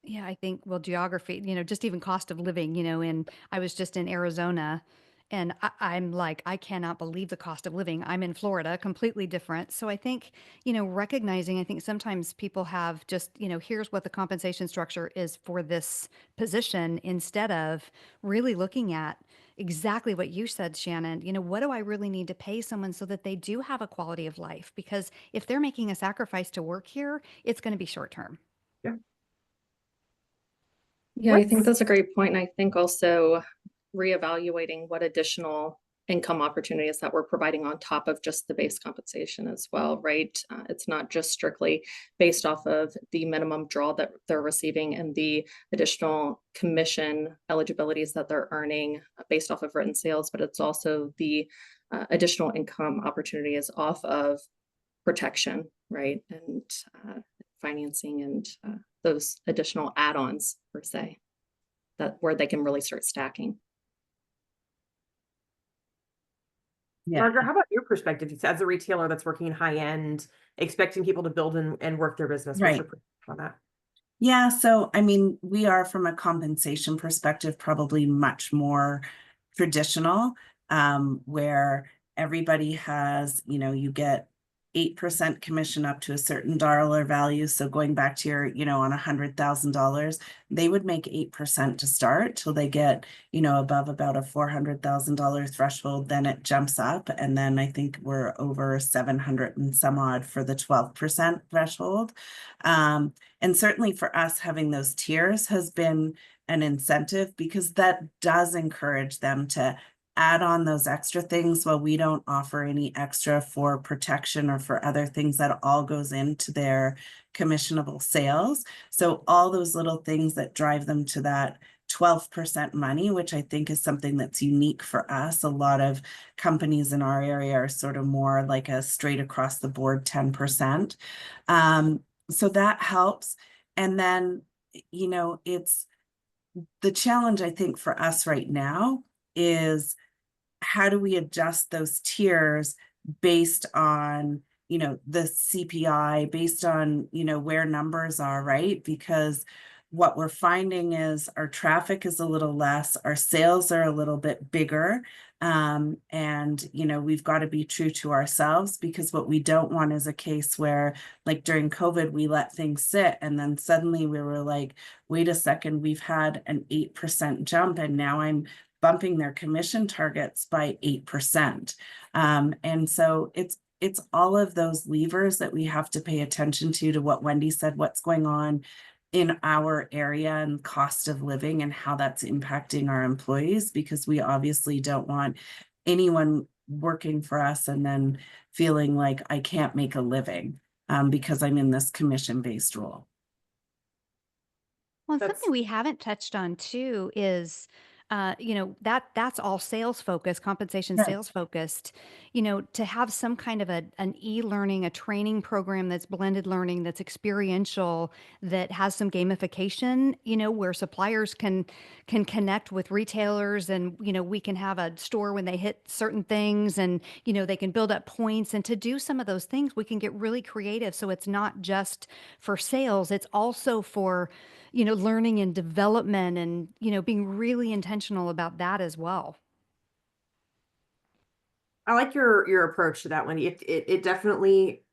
Yeah, I think, well, geography, just even cost of living, and I was just in Arizona, and I'm like, I cannot believe the cost of living. I'm in Florida, completely different. So I think, recognizing, I think sometimes people have just, here's what the compensation structure is for this position, instead of really looking at exactly what you said, Shannon. What do I really need to pay someone so that they do have a quality of life? Because if they're making a sacrifice to work here, it's going to be short term. Yeah. Yeah, I think that's a great point. And I think also reevaluating what additional income opportunities that we're providing on top of just the base compensation as well, right? It's not just strictly based off of the minimum draw that they're receiving and the additional commission eligibilities that they're earning based off of written sales, but it's also the additional income opportunities off of protection, right? And financing and those additional add-ons per se, that where they can really start stacking. Yeah. Margaret, how about your perspective as a retailer that's working in high end, expecting people to build and work their business? What's your perspective on that? Yeah, so I mean, we are from a compensation perspective probably much more traditional, where everybody has, you get 8% commission up to a certain dollar value. So going back to your, on $100,000, they would make 8% to start till they get, above about a $400,000 threshold. Then it jumps up, and then I think we're over 700 and some odd for the 12% threshold. And certainly for us, having those tiers has been an incentive, because that does encourage them to add on those extra things. While we don't offer any extra for protection or for other things, that all goes into their commissionable sales. So all those little things that drive them to that 12% money, which I think is something that's unique for us. A lot of companies in our area are sort of more like a straight across the board 10%. So that helps. And then, it's the challenge, I think, for us right now is how do we adjust those tiers based on, the CPI, based on, where numbers are, right? Because what we're finding is our traffic is a little less, our sales are a little bit bigger. And, we've got to be true to ourselves, because what we don't want is a case where, like during COVID, we let things sit and then suddenly we were like, wait a second, we've had an 8% jump and now I'm bumping their commission targets by 8%. And so it's all of those levers that we have to pay attention to what Wendy said, what's going on in our area and cost of living and how that's impacting our employees, because we obviously don't want anyone working for us and then feeling like I can't make a living because I'm in this commission-based role. Well, something we haven't touched on too is that's all sales focused, compensation Right. sales focused. To have some kind of an e-learning, a training program that's blended learning, that's experiential, that has some gamification, where suppliers can connect with retailers, and we can have a store when they hit certain things, and they can build up points. And to do some of those things, we can get really creative, so it's not just for sales, it's also for learning and development, and, being really intentional about that as well. I like your approach to that one. It definitely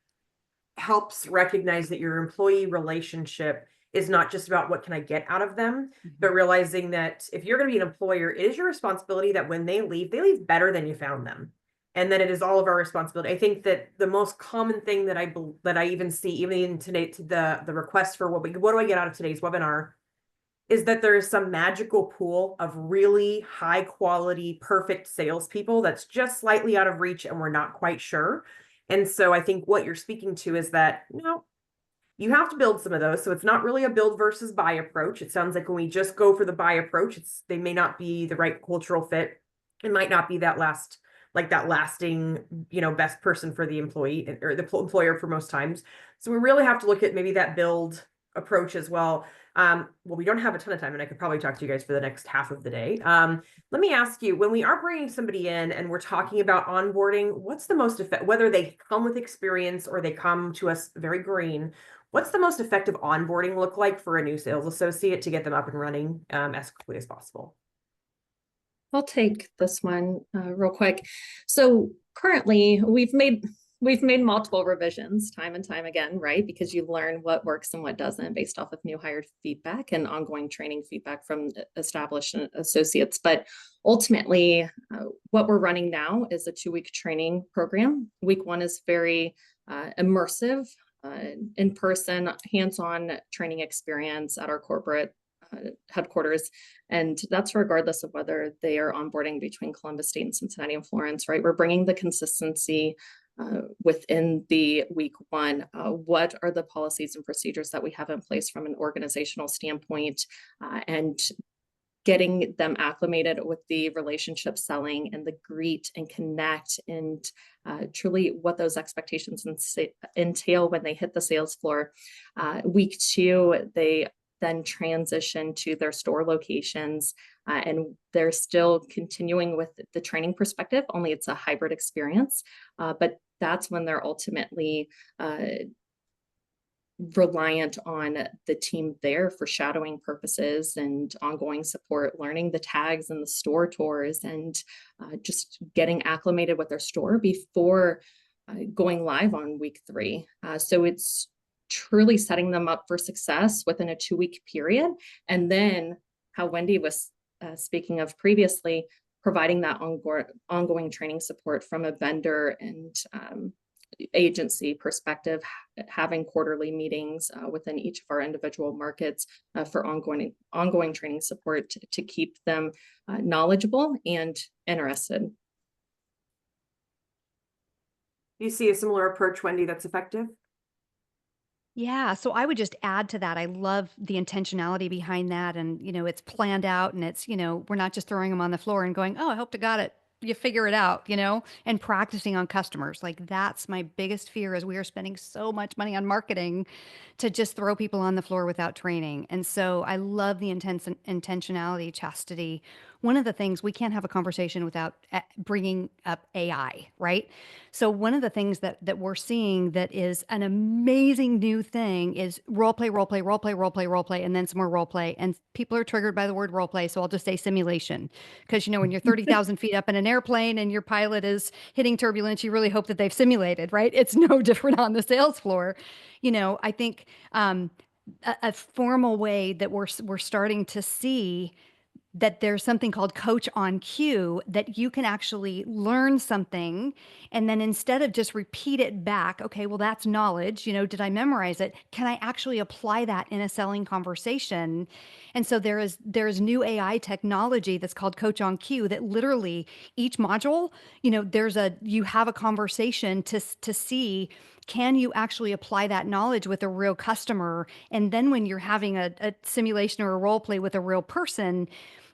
helps recognize that your employee relationship is not just about what can I get out of them, but realizing that if you're going to be an employer, it is your responsibility that when they leave better than you found them. And that it is all of our responsibility. I think that the most common thing that I even see, even in today, to the request for what do I get out of today's webinar, is that there is some magical pool of really high quality, perfect salespeople that's just slightly out of reach and we're not quite sure. And so I think what you're speaking to is that, you have to build some of those. So it's not really a build versus buy approach. It sounds like when we just go for the buy approach, they may not be the right cultural fit. It might not be that lasting, best person for the employee or the employer for most times. So we really have to look at maybe that build approach as well. Well, we don't have a ton of time, and I could probably talk to you guys for the next half of the day. Let me ask you, when we are bringing somebody in and we're talking about onboarding, what's the most effective, whether they come with experience or they come to us very green, what's the most effective onboarding look like for a new sales associate to get them up and running as quickly as possible? I'll take this one real quick. So currently we've made multiple revisions time and time again, right? Because you learn what works and what doesn't based off of new hired feedback and ongoing training feedback from established associates. But ultimately, what we're running now is a 2-week training program. Week 1 is very immersive, in-person, hands-on training experience at our corporate headquarters. And that's regardless of whether they are onboarding between Columbus State and Cincinnati and Florence, right? We're bringing the consistency within the week 1. What are the policies and procedures that we have in place from an organizational standpoint, and getting them acclimated with the relationship selling and the greet and connect, and truly what those expectations entail when they hit the sales floor. Week 2, they then transition to their store locations, and they're still continuing with the training perspective, only it's a hybrid experience. But that's when they're ultimately reliant on the team there for shadowing purposes and ongoing support, learning the tags and the store tours, and just getting acclimated with their store before going live on week 3. So it's truly setting them up for success within a 2-week period. And then how Wendy was speaking of previously, providing that ongoing training support from a vendor and agency perspective, having quarterly meetings within each of our individual markets for ongoing training support to keep them knowledgeable and interested. Do you see a similar approach, Wendy, that's effective? Yeah, so I would just add to that. I love the intentionality behind that. And, it's planned out, and it's, we're not just throwing them on the floor and going, oh, I hope to God you figure it out, and practicing on customers. Like, that's my biggest fear, is we are spending so much money on marketing to just throw people on the floor without training. And so I love the intentionality, chastity. One of the things, we can't have a conversation without bringing up AI, right? So one of the things that we're seeing that is an amazing new thing is role play, role play, role play, role play, role play, and then some more role play. And people are triggered by the word role play, so I'll just say simulation. Because when you're 30,000 feet up in an airplane and your pilot is hitting turbulence, you really hope that they've simulated, right? It's no different on the sales floor. I think a formal way that we're starting to see that there's something called coach on cue, that you can actually learn something, and then instead of just repeat it back, okay, well, that's knowledge, did I memorize it? Can I actually apply that in a selling conversation? And so there's new AI technology that's called coach on cue, that literally each module, you have a conversation to see, can you actually apply that knowledge with a real customer? And then when you're having a simulation or a role play with a real person,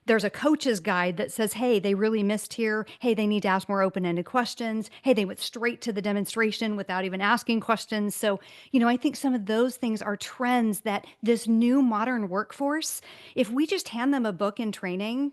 there's a coach's guide that says, hey, they really missed here. Hey, they need to ask more open-ended questions. Hey, they went straight to the demonstration without even asking questions. So, I think some of those things are trends that this new modern workforce, if we just hand them a book in training,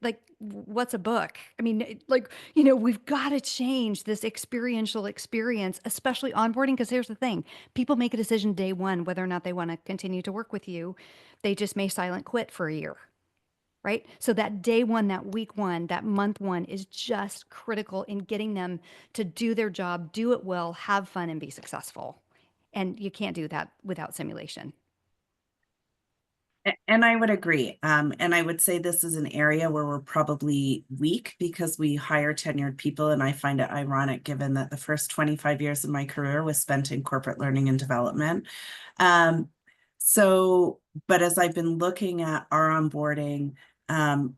like, what's a book? I mean, like, we've got to change this experiential experience, especially onboarding, because here's the thing. People make a decision day one whether or not they want to continue to work with you. They just may silent quit for a year, right? So that day one, that week one, that month one is just critical in getting them to do their job, do it well, have fun, and be successful. And you can't do that without simulation. And I would agree. And I would say this is an area where we're probably weak because we hire tenured people. And I find it ironic given that the first 25 years of my career was spent in corporate learning and development. But as I've been looking at our onboarding,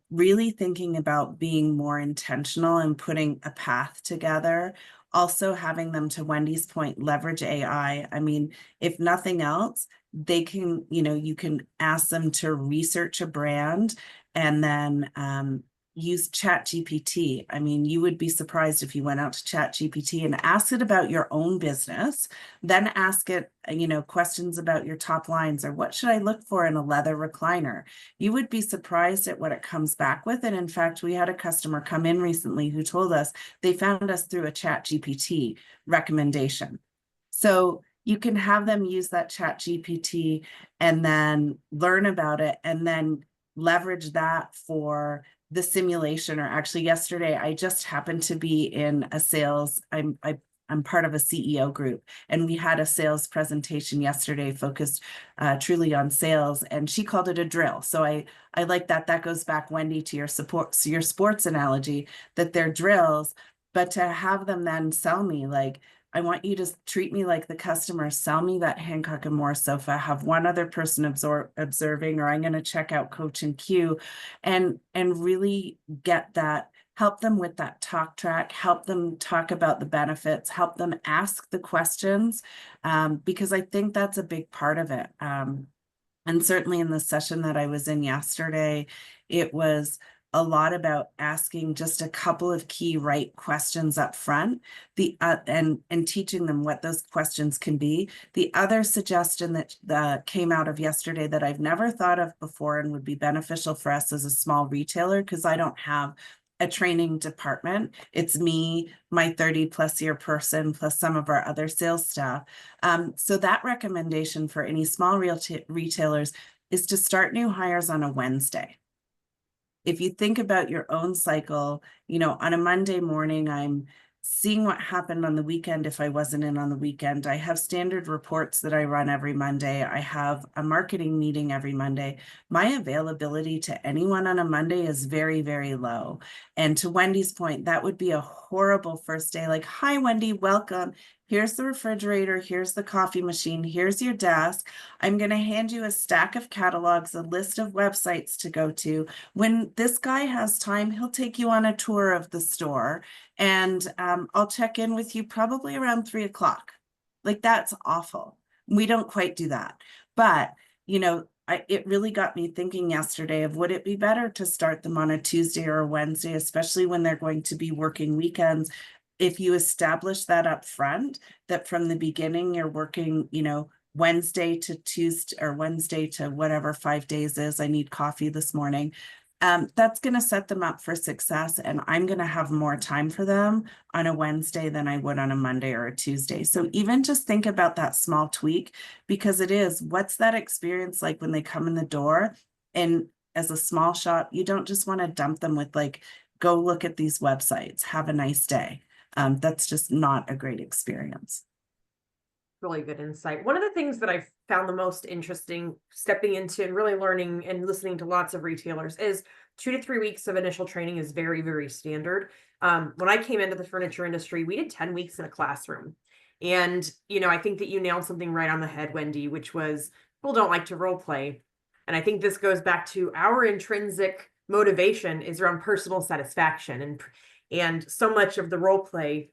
really thinking about being more intentional and putting a path together, also having them, to Wendy's point, leverage AI. I mean, if nothing else, they can, you can ask them to research a brand and then use ChatGPT. I mean, you would be surprised if you went out to ChatGPT and asked it about your own business, then ask it, questions about your top lines or what should I look for in a leather recliner? You would be surprised at what it comes back with. And in fact, we had a customer come in recently who told us they found us through a ChatGPT recommendation. So you can have them use that ChatGPT and then learn about it and then leverage that for the simulation. Or actually yesterday, I just happened to be in a sales, I'm part of a CEO group, and we had a sales presentation yesterday focused truly on sales, and she called it a drill. So I like that. That goes back, Wendy, to your sports analogy, that they're drills, but to have them then sell me, like, I want you to treat me like the customer, sell me that Hancock and Moore sofa, have one other person observing, or I'm going to check out Coach and Q, and really get that, help them with that talk track, help them talk about the benefits, help them ask the questions, because I think that's a big part of it. And certainly in the session that I was in yesterday, it was a lot about asking just a couple of key right questions up front, and teaching them what those questions can be. The other suggestion that came out of yesterday that I've never thought of before and would be beneficial for us as a small retailer, because I don't have a training department. It's me, my 30+ year person, plus some of our other sales staff. So that recommendation for any small retailers is to start new hires on a Wednesday. If you think about your own cycle, on a Monday morning, I'm seeing what happened on the weekend if I wasn't in on the weekend. I have standard reports that I run every Monday. I have a marketing meeting every Monday. My availability to anyone on a Monday is very, very low. And to Wendy's point, that would be a horrible first day. Like, hi, Wendy, welcome. Here's the refrigerator. Here's the coffee machine. Here's your desk. I'm going to hand you a stack of catalogs, a list of websites to go to. When this guy has time, he'll take you on a tour of the store, and I'll check in with you probably around 3 o'clock. Like, that's awful. We don't quite do that. But, it really got me thinking yesterday of, would it be better to start them on a Tuesday or a Wednesday, especially when they're going to be working weekends? If you establish that up front, that from the beginning you're working, Wednesday to Tuesday, or Wednesday to whatever 5 days is, I need coffee this morning. That's going to set them up for success. And I'm going to have more time for them on a Wednesday than I would on a Monday or a Tuesday. So even just think about that small tweak, because it is, what's that experience like when they come in the door? And as a small shop, you don't just want to dump them with like, go look at these websites, have a nice day. That's just not a great experience. Really good insight. One of the things that I've found the most interesting stepping into and really learning and listening to lots of retailers is 2 to 3 weeks of initial training is very, very standard. When I came into the furniture industry, we did 10 weeks in a classroom. And, I think that you nailed something right on the head, Wendy, which was people don't like to role play. And I think this goes back to our intrinsic motivation is around personal satisfaction. And so much of the role play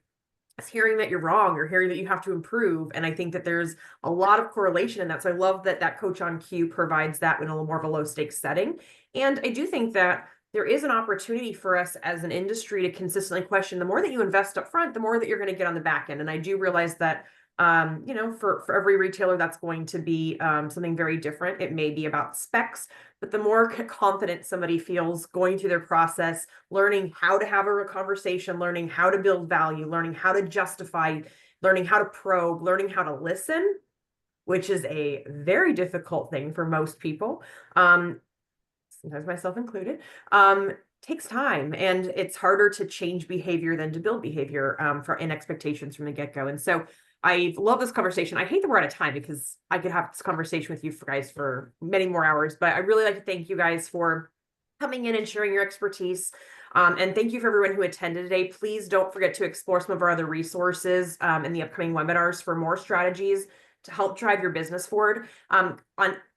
is hearing that you're wrong or hearing that you have to improve. And I think that there's a lot of correlation in that. So I love that that coach on cue provides that in a little more of a low stakes setting. And I do think that there is an opportunity for us as an industry to consistently question. The more that you invest up front, the more that you're going to get on the back end. And I do realize that, you know, for every retailer, that's going to be something very different. It may be about specs, but the more confident somebody feels going through their process, learning how to have a conversation, learning how to build value, learning how to justify, learning how to probe, learning how to listen, which is a very difficult thing for most people. Sometimes myself included, takes time, and it's harder to change behavior than to build behavior in expectations from the get-go. And so I love this conversation. I hate that we're out of time because I could have this conversation with you guys for many more hours, but I really like to thank you guys for coming in and sharing your expertise. And thank you for everyone who attended today. Please don't forget to explore some of our other resources in the upcoming webinars for more strategies to help drive your business forward.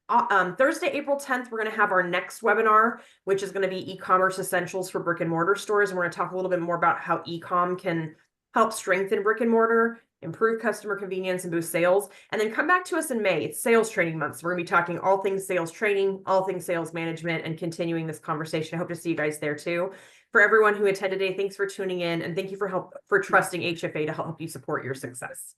On Thursday, April 10th, we're going to have our next webinar, which is going to be e-commerce essentials for brick and mortar stores. And we're going to talk a little bit more about how e-com can help strengthen brick and mortar, improve customer convenience, and boost sales. And then come back to us in May. It's sales training month. So we're going to be talking all things sales training, all things sales management, and continuing this conversation. I hope to see you guys there too. For everyone who attended today, thanks for tuning in, and thank you for trusting HFA to help you support your success.